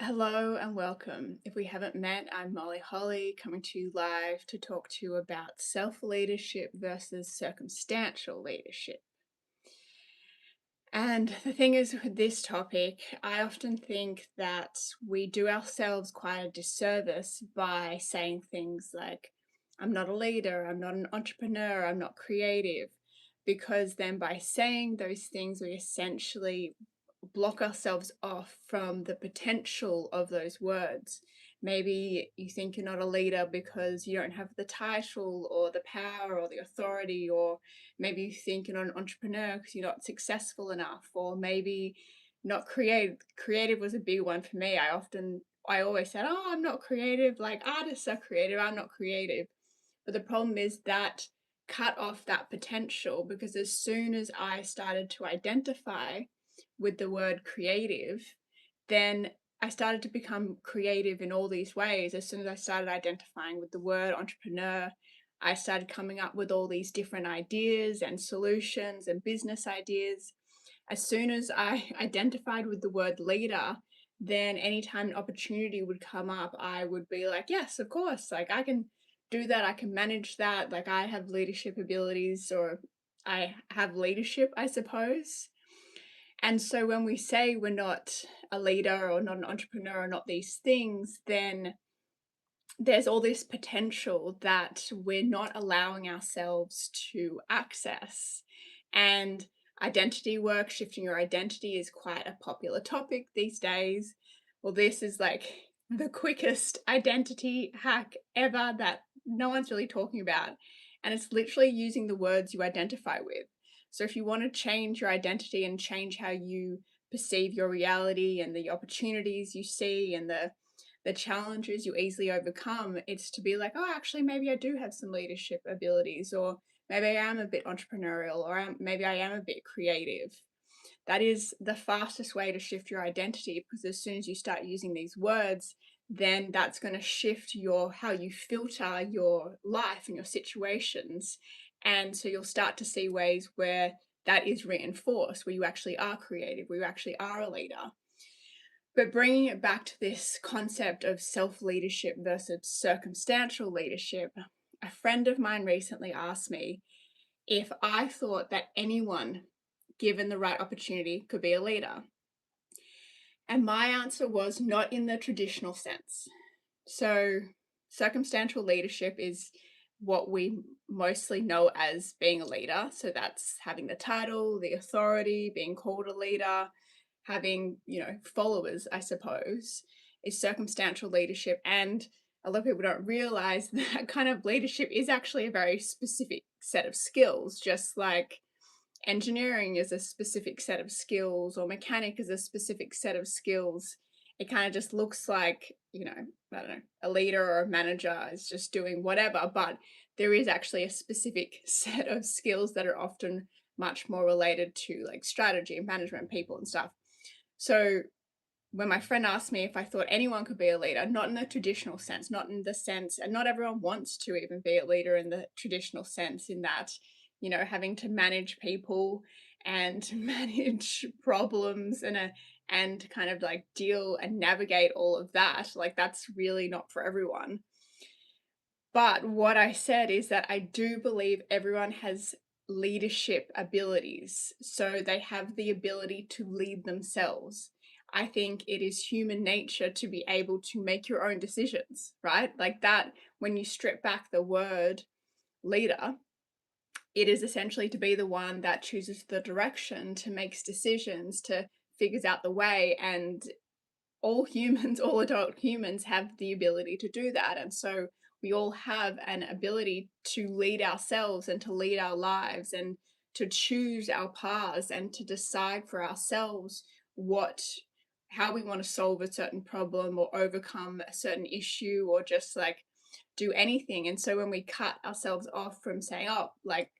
Hello and welcome. If we haven't met, I'm Molly Holly coming to you live to talk to you about self leadership versus circumstantial leadership. And the thing is, with this topic, I often think that we do ourselves quite a disservice by saying things like, I'm not a leader, I'm not an entrepreneur, I'm not creative. Because then by saying those things, we essentially block ourselves off from the potential of those words. Maybe you think you're not a leader because you don't have the title or the power or the authority, or maybe you think you're not an entrepreneur because you're not successful enough, or maybe not creative. Creative was a big one for me. I always said, "Oh, I'm not creative. Like artists are creative. I'm not creative." But the problem is that cut off that potential, because as soon as I started to identify with the word creative, then I started to become creative in all these ways. As soon as I started identifying with the word entrepreneur, I started coming up with all these different ideas and solutions and business ideas. As soon as I identified with the word leader, then anytime an opportunity would come up, I would be like, yes, of course, like I can do that, I can manage that, like I have leadership abilities, or I have leadership, I suppose. And so when we say we're not a leader or not an entrepreneur or not these things, then there's all this potential that we're not allowing ourselves to access. And identity work, shifting your identity, is quite a popular topic these days. Well, this is like the quickest identity hack ever that no one's really talking about. And it's literally using the words you identify with. So if you want to change your identity and change how you perceive your reality and the opportunities you see and the challenges you easily overcome, it's to be like, oh, actually, maybe I do have some leadership abilities, or maybe I am a bit entrepreneurial, or maybe I am a bit creative. That is the fastest way to shift your identity, because as soon as you start using these words, then that's going to shift your how you filter your life and your situations. And so you'll start to see ways where that is reinforced, where you actually are creative, where you actually are a leader. But bringing it back to this concept of self leadership versus circumstantial leadership, a friend of mine recently asked me if I thought that anyone, given the right opportunity, could be a leader. And my answer was not in the traditional sense. So, circumstantial leadership is what we mostly know as being a leader. So, that's having the title, the authority, being called a leader, having, followers, I suppose, is circumstantial leadership. And a lot of people don't realize that kind of leadership is actually a very specific set of skills, just like engineering is a specific set of skills, or mechanic is a specific set of skills. It kind of just looks like, I don't know, a leader or a manager is just doing whatever, but there is actually a specific set of skills that are often much more related to like strategy and management, people and stuff. So when my friend asked me if I thought anyone could be a leader, not in the traditional sense, not in the sense, and not everyone wants to even be a leader in the traditional sense, in that, having to manage people and manage problems and kind of like deal and navigate all of that, like that's really not for everyone. But what I said is that I do believe everyone has leadership abilities. So they have the ability to lead themselves. I think it is human nature to be able to make your own decisions, right? Like that, when you strip back the word leader, it is essentially to be the one that chooses the direction, to makes decisions, to figures out the way. And all humans, all adult humans have the ability to do that. And so we all have an ability to lead ourselves and to lead our lives and to choose our paths and to decide for ourselves what how we want to solve a certain problem or overcome a certain issue, or just like do anything. And so when we cut ourselves off from saying, oh, like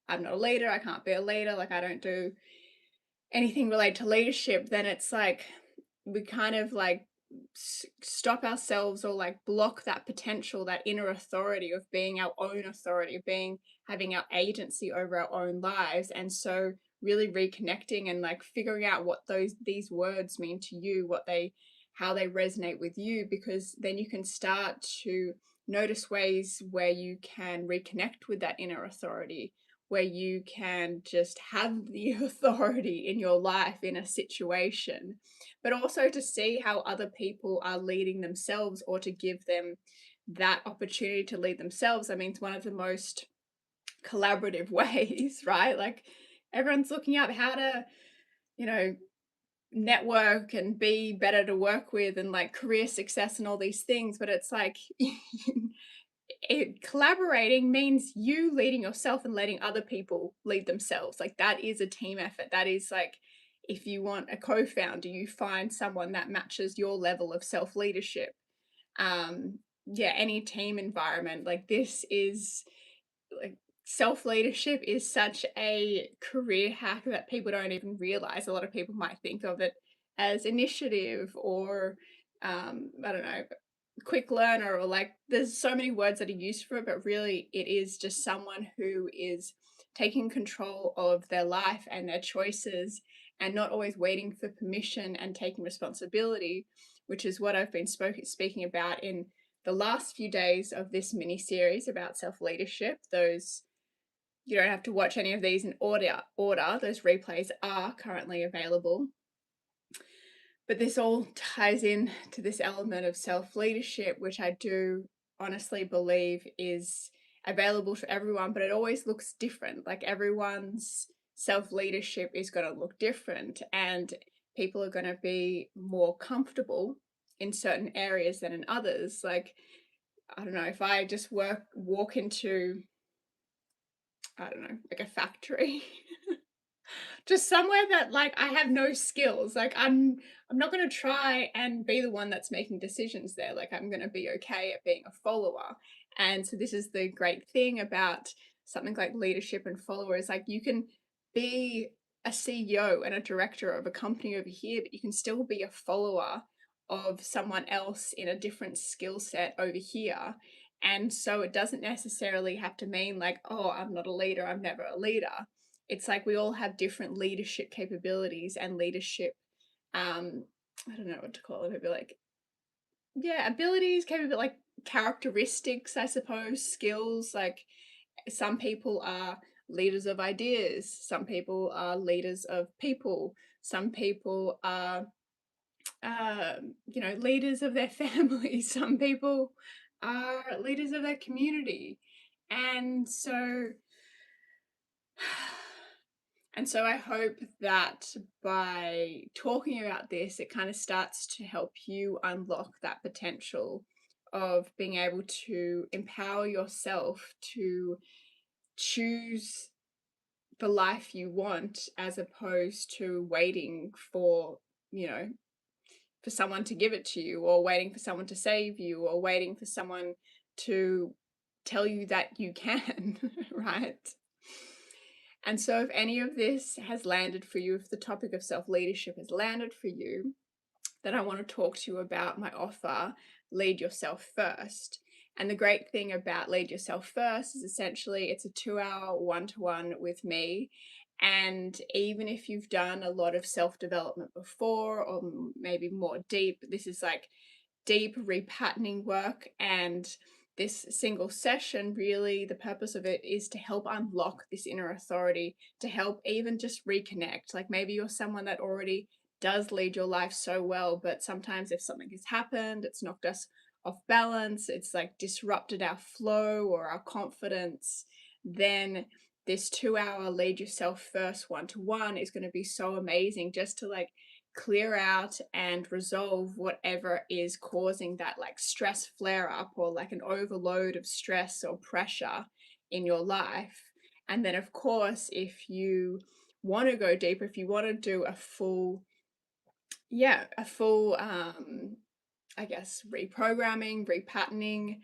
I'm not a leader, I can't be a leader, like I don't do anything related to leadership, then it's like we kind of like stop ourselves, or like block that potential, that inner authority of being our own authority, of being having our agency over our own lives. And so really reconnecting and like figuring out what those these words mean to you, what they how they resonate with you, because then you can start to notice ways where you can reconnect with that inner authority, where you can just have the authority in your life in a situation, but also to see how other people are leading themselves, or to give them that opportunity to lead themselves. I mean, it's one of the most collaborative ways, right? Like everyone's looking up how to, you know, network and be better to work with, and like career success and all these things, but it's like collaborating means you leading yourself and letting other people lead themselves. Like that is a team effort. That is like, if you want a co-founder, you find someone that matches your level of self-leadership. Yeah, any team environment like this is like, self-leadership is such a career hack that people don't even realize. A lot of people might think of it as initiative, or I don't know, quick learner, or like there's so many words that are used for it, but really it is just someone who is taking control of their life and their choices, and not always waiting for permission and taking responsibility, which is what I've been speaking about in the last few days of this mini series about self leadership. Those, you don't have to watch any of these in order. Those replays are currently available. But this all ties in to this element of self leadership, which I do honestly believe is available for everyone, but it always looks different. Like everyone's self leadership is going to look different, and people are going to be more comfortable in certain areas than in others. Like, I don't know, if I just walk into, I don't know, like a factory, just somewhere that like I have no skills. Like I'm not going to try and be the one that's making decisions there. Like I'm going to be okay at being a follower. And so this is the great thing about something like leadership and followers. Like you can be a CEO and a director of a company over here, but you can still be a follower of someone else in a different skill set over here. And so it doesn't necessarily have to mean like, oh, I'm not a leader, I'm never a leader. It's like we all have different leadership capabilities and leadership, I don't know what to call it, maybe like, yeah, abilities, capability, like characteristics, I suppose, skills. Like some people are leaders of ideas, some people are leaders of people, some people are leaders of their family, some people are leaders of their community. And so And so I hope that by talking about this, it kind of starts to help you unlock that potential of being able to empower yourself to choose the life you want, as opposed to waiting for, you know, for someone to give it to you, or waiting for someone to save you, or waiting for someone to tell you that you can, right? And so, if any of this has landed for you, if the topic of self leadership has landed for you, then I want to talk to you about my offer, Lead Yourself First. And the great thing about Lead Yourself First is essentially it's a 2-hour one-to-one with me. And even if you've done a lot of self development before, or maybe more deep, this is like deep repatterning work. And this single session, really, the purpose of it is to help unlock this inner authority, to help even just reconnect. Like maybe you're someone that already does lead your life so well, but sometimes if something has happened, it's knocked us off balance, it's like disrupted our flow or our confidence, then this 2-hour Lead Yourself First one-to-one is going to be so amazing, just to like clear out and resolve whatever is causing that like stress flare up, or like an overload of stress or pressure in your life. And then of course, if you want to go deeper, if you want to do a full I guess reprogramming, repatterning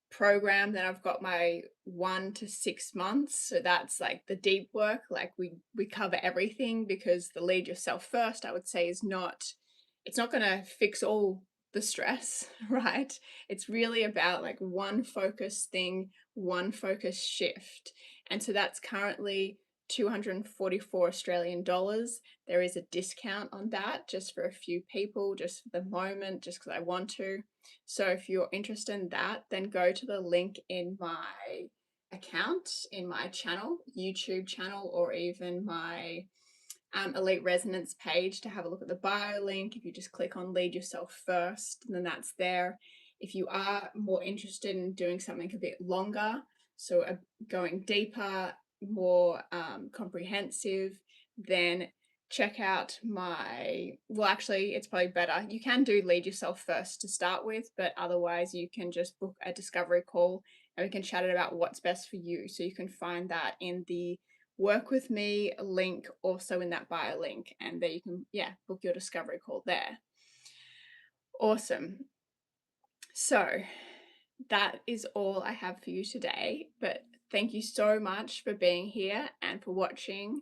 program, then I've got my 1 to 6 months. So that's like the deep work. Like we cover everything, because the Lead Yourself First, I would say, is not, it's not going to fix all the stress, right? It's really about like one focus thing, one focus shift. And so that's currently 244 Australian dollars. There is a discount on that just for a few people, just for the moment, just because I want to. So if you're interested in that, then go to the link in my account, in my channel, YouTube channel, or even my Elite Resonance page to have a look at the bio link. If you just click on Lead Yourself First, then that's there. If you are more interested in doing something a bit longer, so going deeper, more comprehensive, then check out well, actually, it's probably better. You can do Lead Yourself First to start with, but otherwise, you can just book a discovery call and we can chat about what's best for you. So you can find that in the Work with Me link, also in that bio link, and there you can, yeah, book your discovery call there. Awesome. So that is all I have for you today, but thank you so much for being here and for watching.